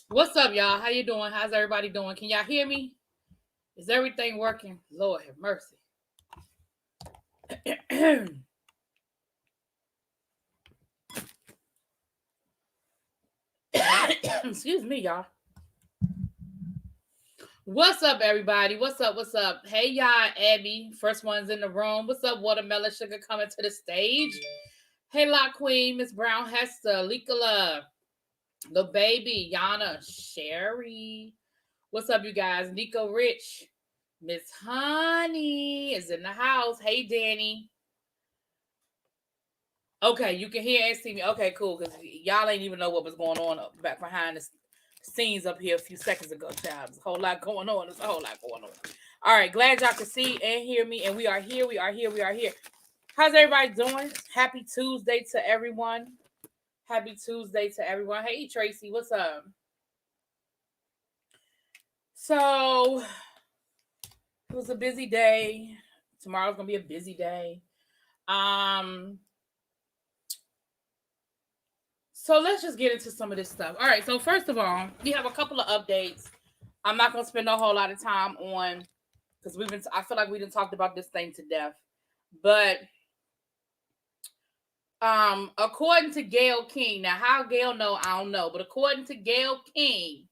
What's up, y'all? How you doing? How's everybody doing? Can y'all hear me? Is everything working? Lord have mercy. Excuse me, y'all. What's up, everybody? What's up? What's up? Hey, y'all, Abby. First one's in the room. What's up, Watermelon Sugar coming to the stage? Hey, La Queen, Miss Brown Hester, Likola, the baby, Yana, Sherry. What's up, you guys? Nico Rich, Miss Honey is in the house. Hey, Danny. Okay, you can hear and see me. Okay, cool. Because y'all ain't even know what was going on back behind the scenes up here a few seconds ago, child. There's a whole lot going on. There's a whole lot going on. All right, glad y'all can see and hear me. And we are here. We are here. We are here. How's everybody doing? Happy Tuesday to everyone. Happy Tuesday to everyone. Hey, Tracy, what's up? So, it was a busy day. Tomorrow's going to be a busy day. So let's just get into some of this stuff. All right. So first of all, we have a couple of updates. I'm not gonna spend a whole lot of time on because I feel like we didn't talk about this thing to death. But according to Gayle King, now how Gayle know, I don't know, but according to Gayle King,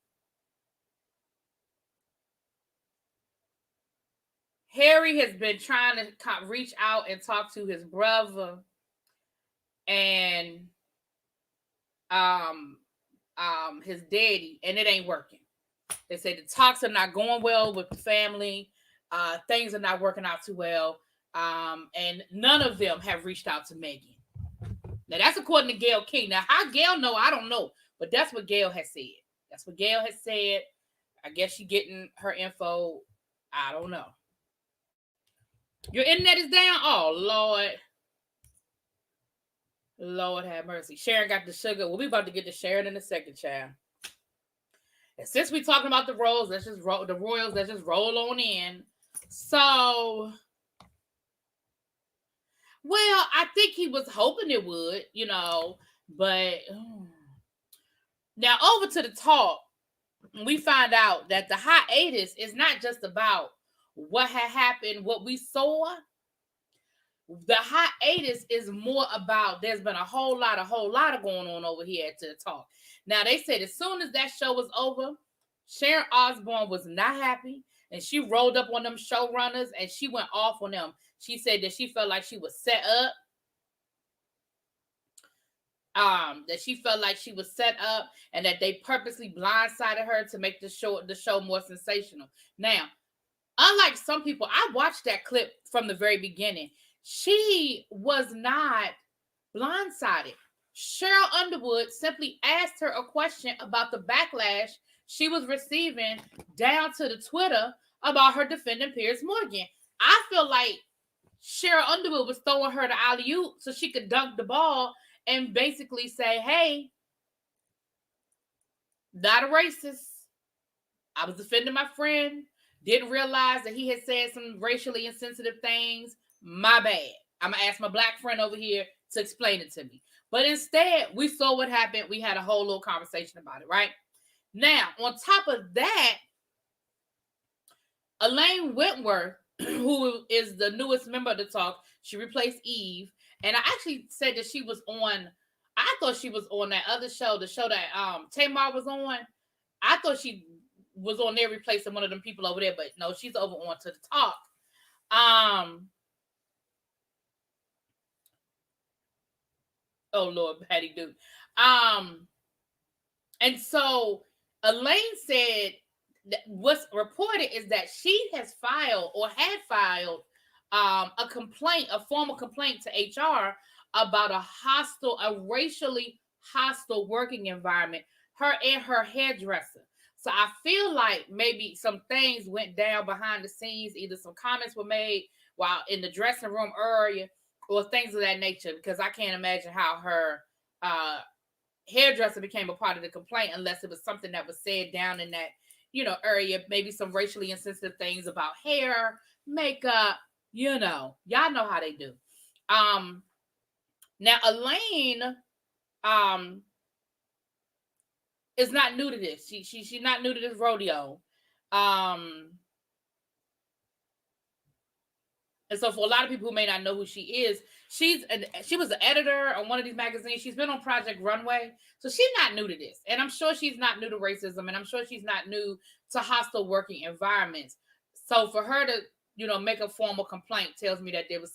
Harry has been trying to reach out and talk to his brother and his daddy, and it ain't working. They say the talks are not going well with the family. Things are not working out too well. And none of them have reached out to Megan. Now, that's according to Gayle King. Now, how Gayle know, I don't know. But that's what Gayle has said. That's what Gayle has said. I guess she's getting her info. I don't know. Your internet is down? Oh, Lord. Lord have mercy. Sharon got the sugar. We'll be about to get to Sharon in a second, child. And since we're talking about the Royals, let's just roll on in. So, well, I think he was hoping it would, but now over to the talk. We find out that the hiatus is not just about what had happened, what we saw. The hiatus is more about there's been a whole lot of going on over here at the talk. Now, they said as soon as that show was over, Sharon Osbourne was not happy, and she rolled up on them showrunners, and she went off on them. She said that she felt like she was set up. That she felt like she was set up, and that they purposely blindsided her to make the show more sensational. Now, unlike some people, I watched that clip from the very beginning. She was not blindsided. Cheryl Underwood simply asked her a question about the backlash she was receiving down to the Twitter about her defending Piers Morgan. I feel like Cheryl Underwood was throwing her the alley-oop so she could dunk the ball and basically say, hey, not a racist. I was defending my friend. Didn't realize that he had said some racially insensitive things. My bad. I'm going to ask my black friend over here to explain it to me. But instead, we saw what happened. We had a whole little conversation about it, right? Now, on top of that, Elaine Whitworth, who is the newest member of the talk, she replaced Eve. And I actually said that she was on, I thought she was on that other show, the show that Tamar was on. I thought she was on there replacing one of them people over there, but no, she's over on to the talk. Oh Lord, Patty Duke. And so Elaine said that what's reported is that she has filed or had filed a formal complaint to HR about a racially hostile working environment, her and her hairdresser. So I feel like maybe some things went down behind the scenes. Either some comments were made while in the dressing room area or things of that nature, because I can't imagine how her hairdresser became a part of the complaint unless it was something that was said down in that, area, maybe some racially insensitive things about hair, makeup, Y'all know how they do. Um, Now Elaine, um, is not new to this. She's not new to this rodeo. Um, And so, for a lot of people who may not know who she is, she was an editor on one of these magazines. She's been on Project Runway, so she's not new to this. And I'm sure she's not new to racism, and I'm sure she's not new to hostile working environments. So for her to make a formal complaint tells me that there's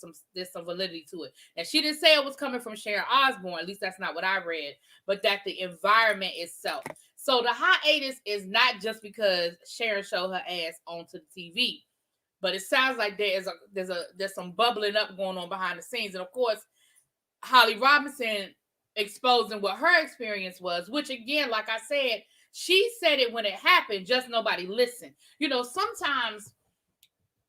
some validity to it. And she didn't say it was coming from Sharon Osbourne. At least that's not what I read, but that the environment itself. So the hiatus is not just because Sharon showed her ass onto the TV, but it sounds like there's some bubbling up going on behind the scenes. And of course, Holly Robinson exposing what her experience was, which again, like I said, she said it when it happened, just nobody listened. Sometimes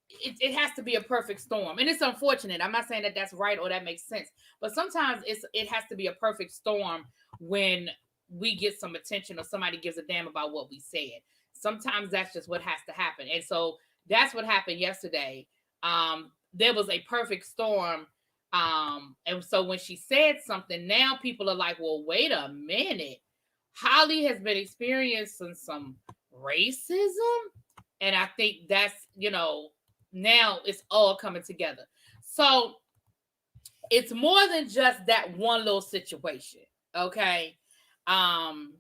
it has to be a perfect storm, and it's unfortunate. I'm not saying that that's right or that makes sense, but sometimes it has to be a perfect storm when we get some attention or somebody gives a damn about what we said. Sometimes that's just what has to happen, and so that's what happened yesterday. There was a perfect storm, and so when she said something, now people are like, well, wait a minute, Holly has been experiencing some racism, and I think that's now it's all coming together. So it's more than just that one little situation. Okay. Um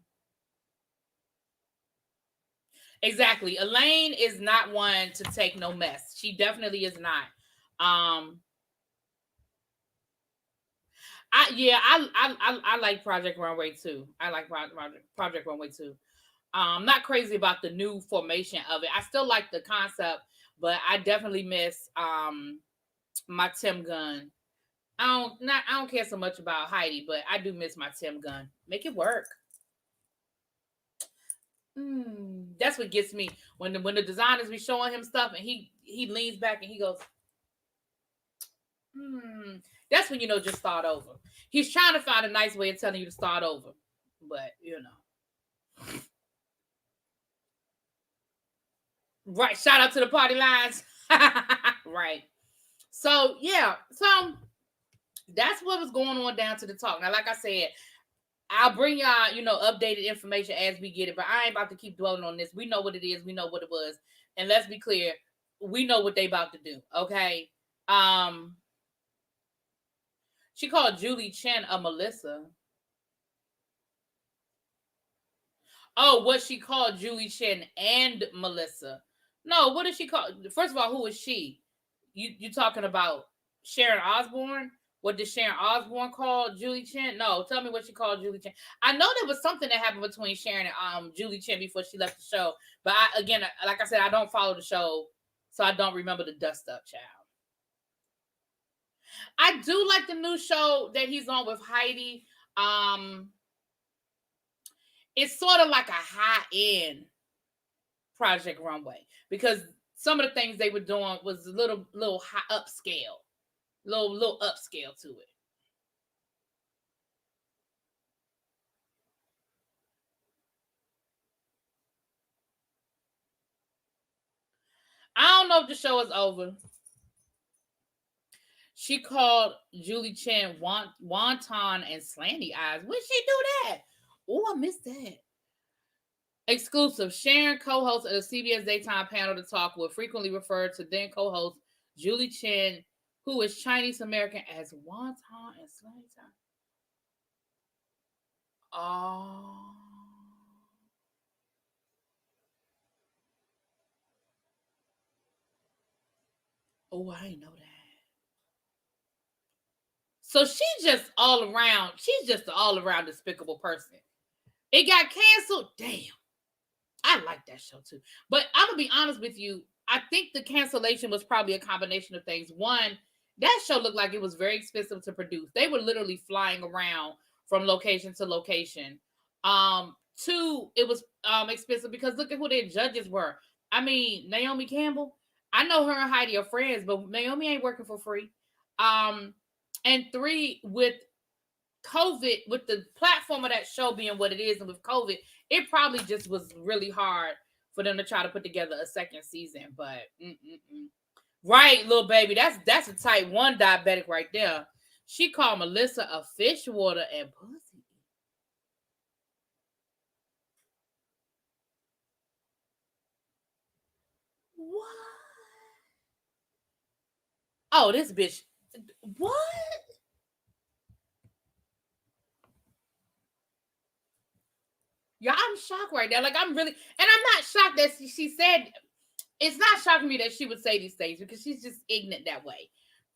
exactly. Elaine is not one to take no mess. She definitely is not. Um I like Project Runway too. I like Project Runway too. Not crazy about the new formation of it. I still like the concept, but I definitely miss my Tim Gunn. I don't care so much about Heidi, but I do miss my Tim Gunn. Make it work. That's what gets me when the designers be showing him stuff and he leans back and he goes, That's when just start over. He's trying to find a nice way of telling you to start over, but right. Shout out to the party lines, right? So yeah, so that's what was going on down to the talk. Now, like I said, I'll bring y'all, updated information as we get it, but I ain't about to keep dwelling on this. We know what it is. We know what it was. And let's be clear, we know what they about to do. Okay. She called Julie Chen a Melissa. Oh, what she called Julie Chen and Melissa. No, what did she call? First of all, who is she? You talking about Sharon Osbourne? What did Sharon Osbourne call Julie Chen? No, tell me what she called Julie Chen. I know there was something that happened between Sharon and Julie Chen before she left the show. But again, like I said, I don't follow the show, so I don't remember the dust up child. I do like the new show that he's on with Heidi. It's sort of like a high end Project Runway because some of the things they were doing was a little high upscale, little upscale to it. I don't know if the show is over. She called Julie Chen wonton and slanty eyes. When she do that? Oh, I missed that. Exclusive. Sharon, co-host of the CBS Daytime panel to talk, will frequently refer to then co-host Julie Chen, who is Chinese American, as wonton and slanty eyes. Oh. Oh, I didn't know that. So she's just an all around despicable person. It got canceled. Damn. I like that show too. But I'm gonna be honest with you. I think the cancellation was probably a combination of things. One, that show looked like it was very expensive to produce. They were literally flying around from location to location. Two, it was expensive because look at who their judges were. I mean, Naomi Campbell. I know her and Heidi are friends, but Naomi ain't working for free. Um, and three, with COVID, with the platform of that show being what it is, and with COVID, it probably just was really hard for them to try to put together a second season. But Right, little baby. That's a type 1 diabetic right there. She called Melissa a fish water and pussy. What? Oh, this bitch. What? Yeah, I'm shocked right now. Like, I'm really, and I'm not shocked that she said, it's not shocking me that she would say these things because she's just ignorant that way.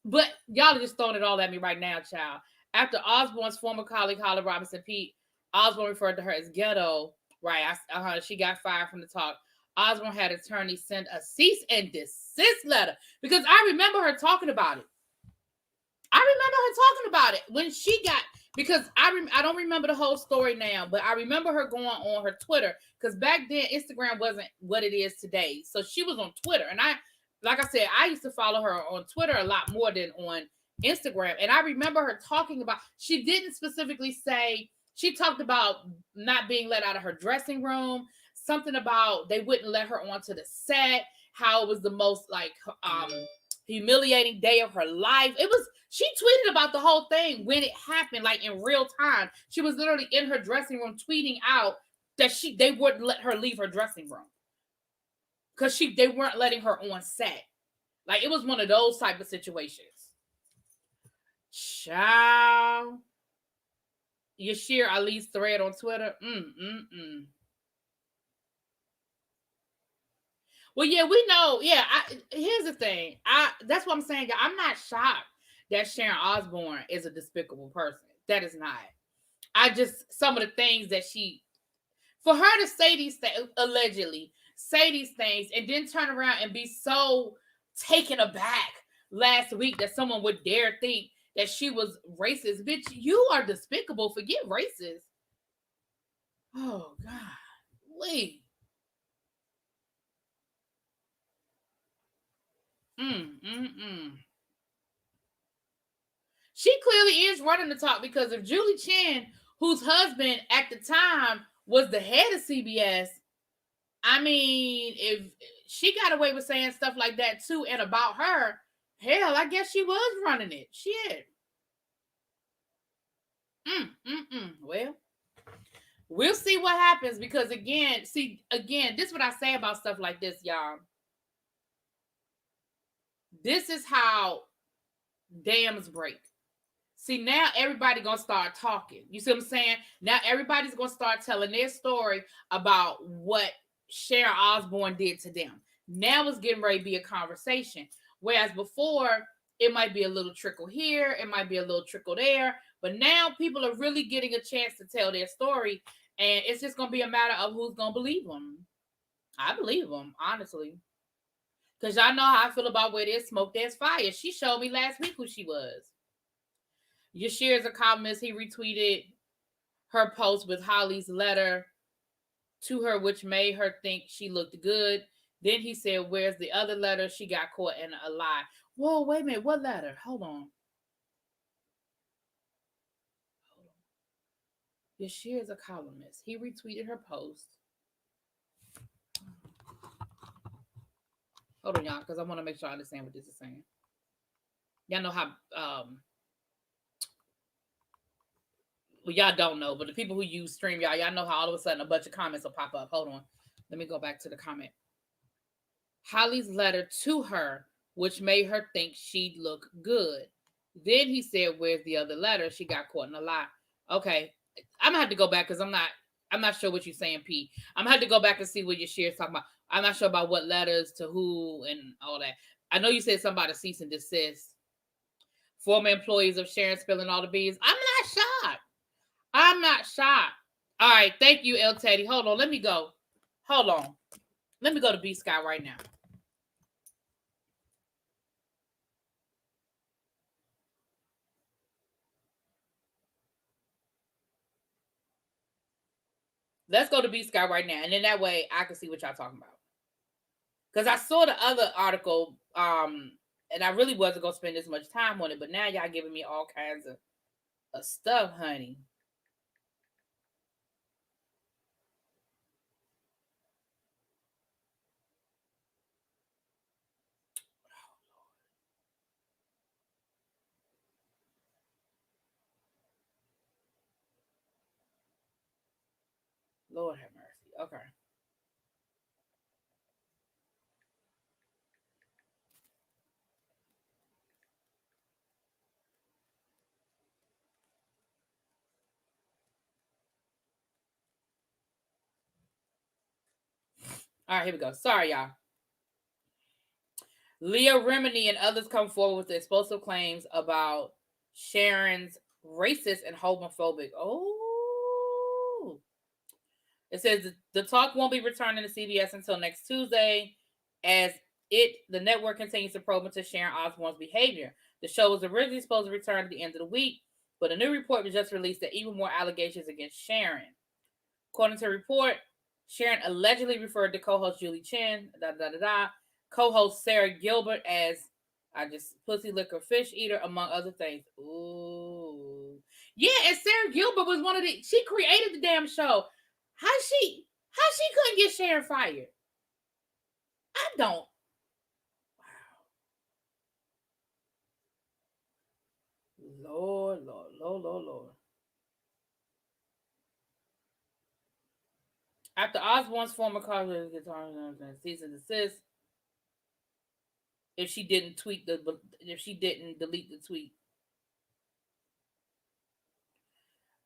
But y'all are just throwing it all at me right now, child. After Osborne's former colleague, Holly Robinson Pete, Osborne referred to her as ghetto. Right, she got fired from the talk. Osborne had attorneys send a cease and desist letter because I remember her talking about it. I remember her talking about it when she got, because I don't remember the whole story now, but I remember her going on her Twitter because back then Instagram wasn't what it is today. So she was on Twitter, and like I said, I used to follow her on Twitter a lot more than on Instagram. And I remember her talking about, she didn't specifically say, she talked about not being let out of her dressing room, something about they wouldn't let her onto the set, how it was the most like humiliating day of her life. It was, she tweeted about the whole thing when it happened, like in real time. She was literally in her dressing room tweeting out that they wouldn't let her leave her dressing room because they weren't letting her on set. Like, it was one of those type of situations. Child. Yashir Ali's thread on Twitter. Well, yeah, we know. Yeah, here's the thing. That's what I'm saying. I'm not shocked that Sharon Osbourne is a despicable person. That is not. I just, some of the things that for her to say these things, allegedly say these things, and then turn around and be so taken aback last week that someone would dare think that she was racist. Bitch, you are despicable. Forget racist. Oh God, wait. Mm, mm, mm. She clearly is running the talk because if Julie Chen, whose husband at the time was the head of CBS, I mean, if she got away with saying stuff like that too and about her, hell, I guess she was running it. Shit. Well, we'll see what happens because again, this is what I say about stuff like this, y'all. This is how dams break. See, now everybody gonna start talking. You see what I'm saying? Now everybody's gonna start telling their story about what Sharon Osbourne did to them. Now it's getting ready to be a conversation. Whereas before, it might be a little trickle here, it might be a little trickle there. But now people are really getting a chance to tell their story, and it's just gonna be a matter of who's gonna believe them. I believe them, honestly. Because y'all know how I feel about where there's smoke, there's fire. She showed me last week who she was. Yashir is a columnist. He retweeted her post with Holly's letter to her, which made her think she looked good. Then he said, "Where's the other letter? She got caught in a lie." Whoa, wait a minute. What letter? Hold on. Yashir is a columnist. He retweeted her post. Hold on, y'all, because I want to make sure I understand what this is saying. Y'all know how well, y'all don't know, but the people who use Stream, y'all know how all of a sudden a bunch of comments will pop up. Hold on. Let me go back to the comment. Holly's letter to her, which made her think she'd look good. Then he said, "Where's the other letter? She got caught in a lie." Okay, I'm gonna have to go back because I'm not sure what you're saying, P. I'm gonna have to go back and see what your share's talking about. I'm not sure about what letters to who and all that. I know you said something about a cease and desist. Former employees of Sharon spilling all the beans. I'm not shocked. I'm not shocked. All right, thank you, El Teddy. Hold on, let me go. Hold on. Let me go to B Sky right now. Let's go to B Sky right now, and then that way I can see what y'all talking about. Because I saw the other article, and I really wasn't gonna spend this much time on it, but now y'all giving me all kinds of stuff, honey. Lord have mercy. Okay. All right, here we go. Sorry, y'all. Leah Remini and others come forward with explosive claims about Sharon's racist and homophobic. Oh. It says the talk won't be returning to CBS until next Tuesday as the network continues to probe into Sharon Osbourne's behavior. The show was originally supposed to return at the end of the week, but a new report was just released that even more allegations against Sharon. According to the report, Sharon allegedly referred to co-host Julie Chen, co-host Sarah Gilbert as I just pussy licker fish eater, among other things. Ooh. Yeah, and Sarah Gilbert was one of she created the damn show. How she couldn't get Sharon fired? I don't. Lord, Lord, Lord, Lord, Lord. After Osborne's former colleague guitar cease and desist, if she didn't delete the tweet.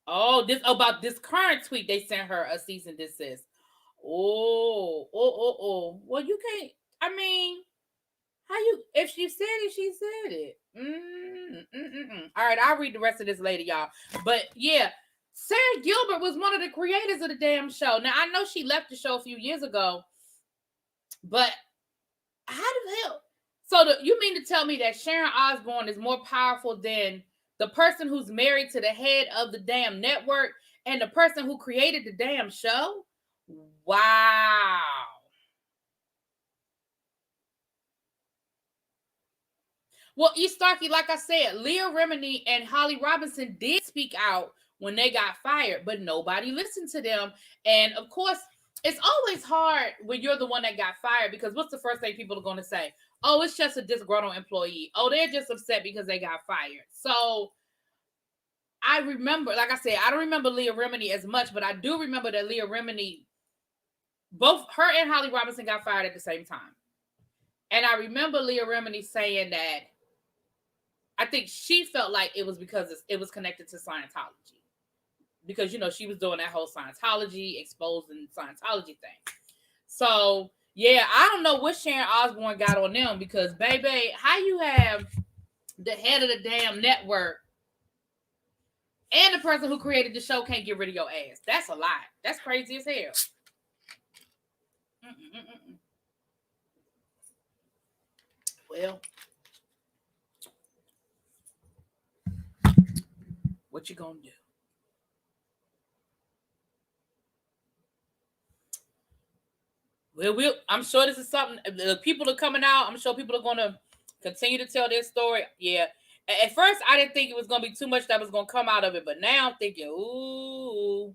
Oh, this about this current tweet they sent her a cease and desist. Oh. Well, you can't. I mean, how you? If she said it, she said it. All right, I'll read the rest of this later, y'all. But yeah, Sarah Gilbert was one of the creators of the damn show. Now I know she left the show a few years ago, but how the hell? So you mean to tell me that Sharon Osbourne is more powerful than the person who's married to the head of the damn network and the person who created the damn show? Wow. Well, E. Starkey, like I said, Leah Remini and Holly Robinson did speak out when they got fired, but nobody listened to them. And of course, it's always hard when you're the one that got fired because what's the first thing people are going to say? Oh, it's just a disgruntled employee. Oh, they're just upset because they got fired. So I remember, like I said, I don't remember Leah Remini as much, but I do remember that Leah Remini, both her and Holly Robinson got fired at the same time. And I remember Leah Remini saying that I think she felt like it was because it was connected to Scientology. Because, she was doing that whole Scientology, exposing Scientology thing. So, yeah, I don't know what Sharon Osbourne got on them because, baby, how you have the head of the damn network and the person who created the show can't get rid of your ass? That's a lie. That's crazy as hell. Well, what you gonna do? Well, I'm sure this is something. The people are coming out. I'm sure people are gonna continue to tell their story. Yeah. At first, I didn't think it was gonna be too much that was gonna come out of it, but now I'm thinking, ooh.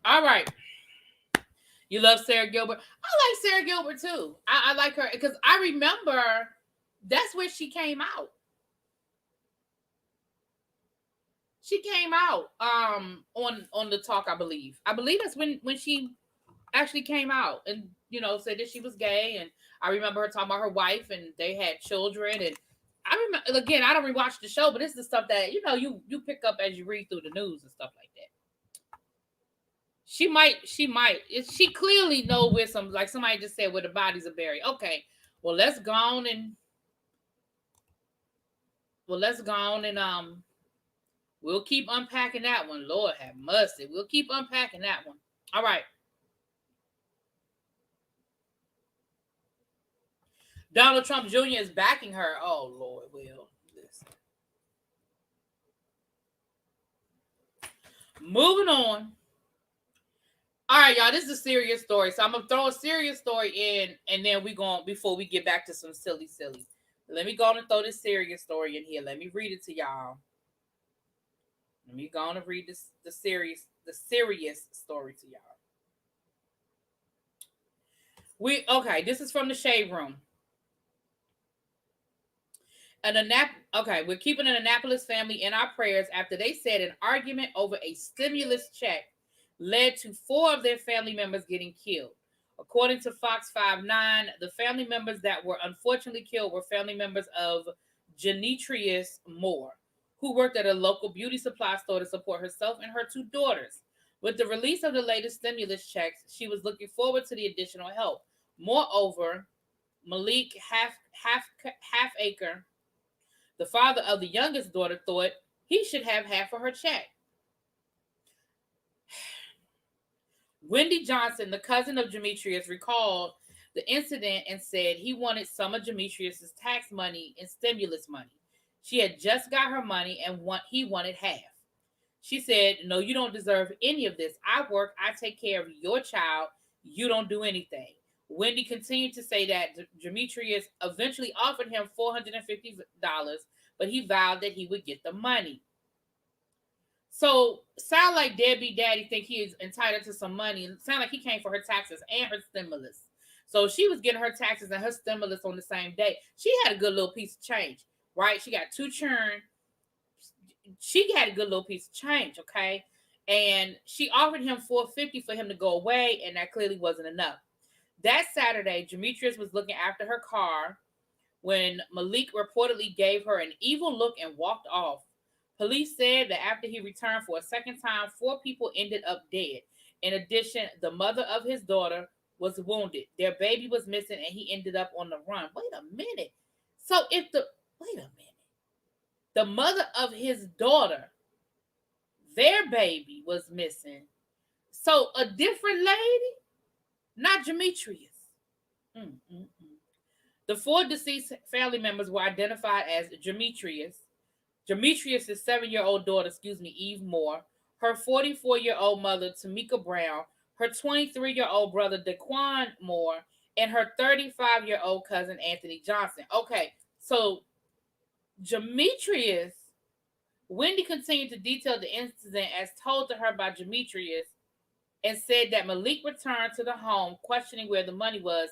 All right. You love Sarah Gilbert. I like Sarah Gilbert too. I like her because I remember that's where she came out. She came out on the talk, I believe. I believe that's when she actually came out and said that she was gay. And I remember her talking about her wife and they had children. And I remember, again, I don't rewatch the show, but it's the stuff that you pick up as you read through the news and stuff like that. She might. She clearly know where like somebody just said where the bodies are buried. Okay, well let's go on and we'll keep unpacking that one. Lord have mercy. We'll keep unpacking that one. All right. Donald Trump Jr. is backing her. Oh Lord, will listen. Moving on. All right, y'all. This is a serious story, so I'm gonna throw a serious story in, and then before we get back to some silly. Let me go on and throw this serious story in here. Let me read it to y'all. Let me go on and read the serious story to y'all. This is from the Shade Room. We're keeping an Annapolis family in our prayers after they said an argument over a stimulus check led to 4 of their family members getting killed. According to Fox 59, the family members that were unfortunately killed were family members of Genetrius Moore, who worked at a local beauty supply store to support herself and her 2 daughters. With the release of the latest stimulus checks, she was looking forward to the additional help. Moreover, Malik Halfacre, the father of the youngest daughter, thought he should have half of her check. Wendy Johnson, the cousin of Demetrius, recalled the incident and said he wanted some of Demetrius's tax money and stimulus money. She had just got her money and he wanted half. She said, "No, you don't deserve any of this. I work, I take care of your child. You don't do anything." Wendy continued to say that Demetrius eventually offered him $450, but he vowed that he would get the money. So, sound like deadbeat daddy think he is entitled to some money. Sound like he came for her taxes and her stimulus. So she was getting her taxes and her stimulus on the same day. She had a good little piece of change, right? She got 2 churn. She had a good little piece of change, okay? And she offered him $450 for him to go away, and that clearly wasn't enough. That Saturday, Demetrius was looking after her car when Malik reportedly gave her an evil look and walked off. Police said that after he returned for a second time, 4 people ended up dead. In addition, the mother of his daughter was wounded. Their baby was missing and he ended up on the run. Wait a minute. Wait a minute. The mother of his daughter, their baby was missing. So a different lady? Not Demetrius. The 4 deceased family members were identified as Demetrius' 7-year-old daughter, Eve Moore, her 44-year-old mother, Tamika Brown, her 23-year-old brother, Daquan Moore, and her 35-year-old cousin, Anthony Johnson. Okay, so Demetrius, Wendy continued to detail the incident as told to her by Demetrius and said that Malik returned to the home questioning where the money was.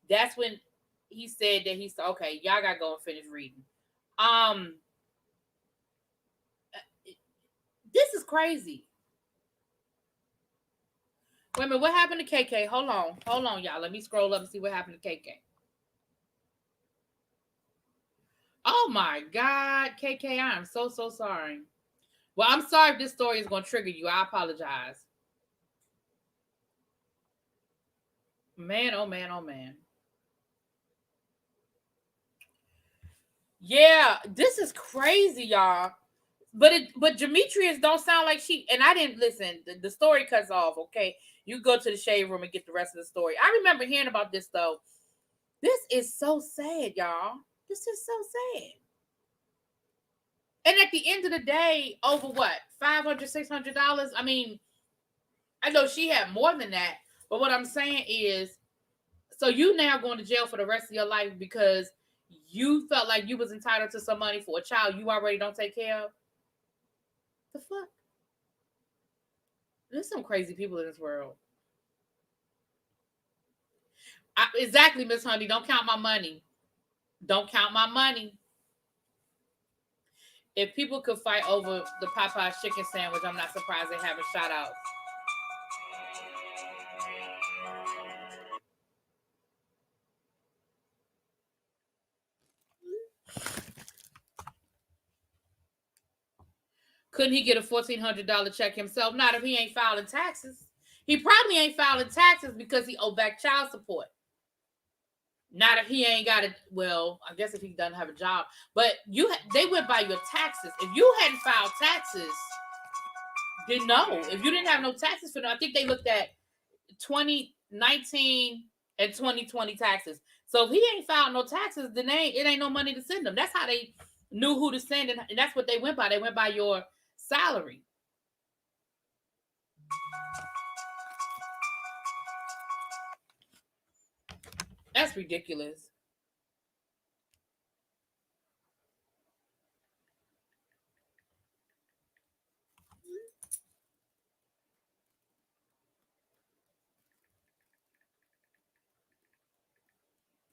That's when he said that he said, "Okay, y'all gotta go and finish reading." This is crazy. Wait a minute, what happened to KK? Hold on, y'all. Let me scroll up and see what happened to KK. Oh my God, KK, I am so sorry. Well, I'm sorry if this story is going to trigger you. I apologize. Man, oh man, oh man. Yeah, this is crazy, y'all. But Demetrius don't sound like she. And I didn't listen. The story cuts off. Okay, you go to the Shade Room and get the rest of the story. I remember hearing about this though. This is so sad, y'all. This is so sad. And at the end of the day, over what, $500, $600? I mean, I know she had more than that, but what I'm saying is, so you now going to jail for the rest of your life because you felt like you was entitled to some money for a child you already don't take care of? The fuck? There's some crazy people in this world. Exactly, Miss Honey. Don't count my money. Don't count my money. If people could fight over the Popeye's chicken sandwich, I'm not surprised they having shout outs. Couldn't he get a $1,400 check himself? Not if he ain't filing taxes. He probably ain't filing taxes because he owed back child support. Not if he ain't got it. Well, I guess if he doesn't have a job. But they went by your taxes. If you hadn't filed taxes, then no. If you didn't have no taxes for them, I think they looked at 2019 and 2020 taxes. So if he ain't filed no taxes, then it ain't no money to send them. That's how they knew who to send, and that's what they went by. They went by your salary. That's ridiculous.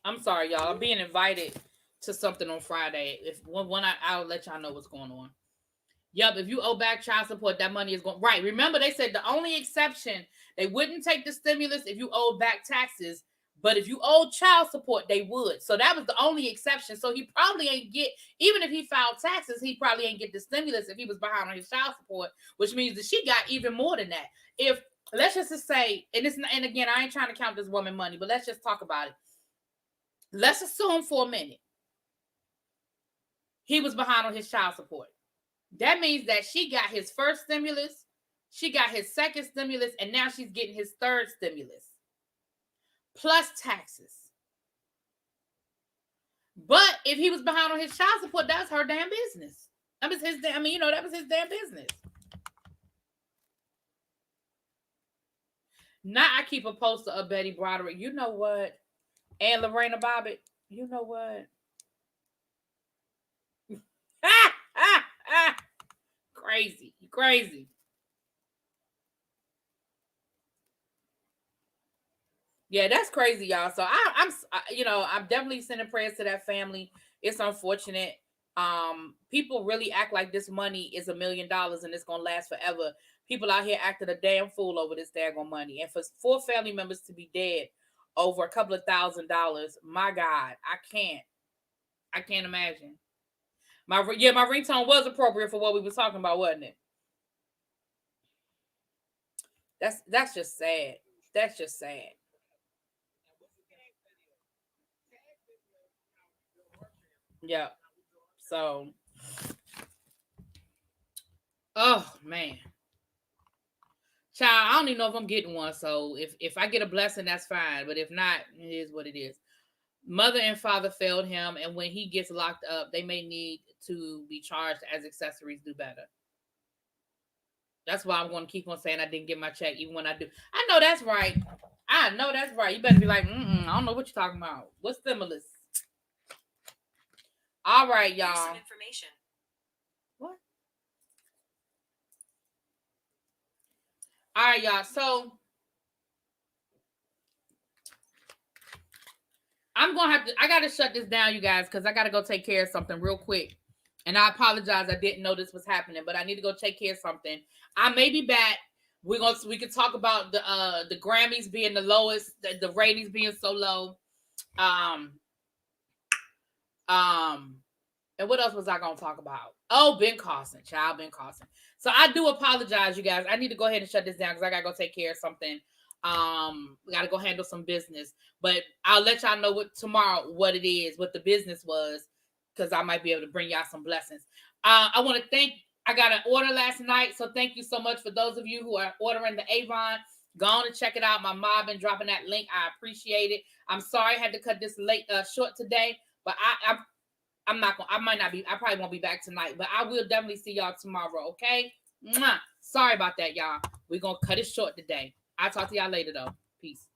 I'm sorry, y'all. I'm being invited to something on Friday. If when I'll let y'all know what's going on. Yup, if you owe back child support, that money is going right. Remember, they said the only exception they wouldn't take the stimulus if you owed back taxes, but if you owed child support, they would. So that was the only exception. So he probably ain't get even if he filed taxes, he probably ain't get the stimulus if he was behind on his child support, which means that she got even more than that. If let's just say, and again, I ain't trying to count this woman money, but let's just talk about it. Let's assume for a minute he was behind on his child support. That means that she got his first stimulus, she got his second stimulus, and now she's getting his third stimulus, plus taxes. But if he was behind on his child support, that's her damn business. That was his damn, that was his damn business. Now I keep a poster of Betty Broderick. You know what? And Lorena Bobbitt. You know what? Crazy. Crazy. Yeah, that's crazy, y'all. So I'm definitely sending prayers to that family. It's unfortunate. People really act like this money is $1 million and it's gonna last forever. People out here acting a damn fool over this daggone money, and for 4 family members to be dead over a couple of $1,000, my God, I can't imagine. My ringtone was appropriate for what we were talking about, wasn't it? That's just sad. That's just sad. Yeah. So, oh man, child, I don't even know if I'm getting one. So if I get a blessing, that's fine. But if not, it is what it is. Mother and father failed him, and when he gets locked up, they may need to be charged as accessories do better. That's why I'm going to keep on saying I didn't get my check, even when I do. I know that's right. I know that's right. You better be like, I don't know what you're talking about. What stimulus? All right, y'all. Some information. What? All right, y'all. So I gotta shut this down, you guys, because I gotta go take care of something real quick. And I apologize, I didn't know this was happening, but I need to go take care of something. I may be back. We can talk about the Grammys being the lowest, the ratings being so low. And what else was I gonna talk about? Oh, Ben Carson, child, Ben Carson. So I do apologize, you guys. I need to go ahead and shut this down because I gotta go take care of something. We gotta go handle some business. But I'll let y'all know tomorrow what it is, what the business was, because I might be able to bring y'all some blessings. I want to thank. I got an order last night, so thank you so much for those of you who are ordering the Avon. Go on and check it out. My mom been dropping that link. I appreciate it. I'm sorry I had to cut this short today, but I'm not gonna. I might not be. I probably won't be back tonight, but I will definitely see y'all tomorrow. Okay. Mwah. Sorry about that, y'all. We're gonna cut it short today. I'll talk to y'all later though. Peace.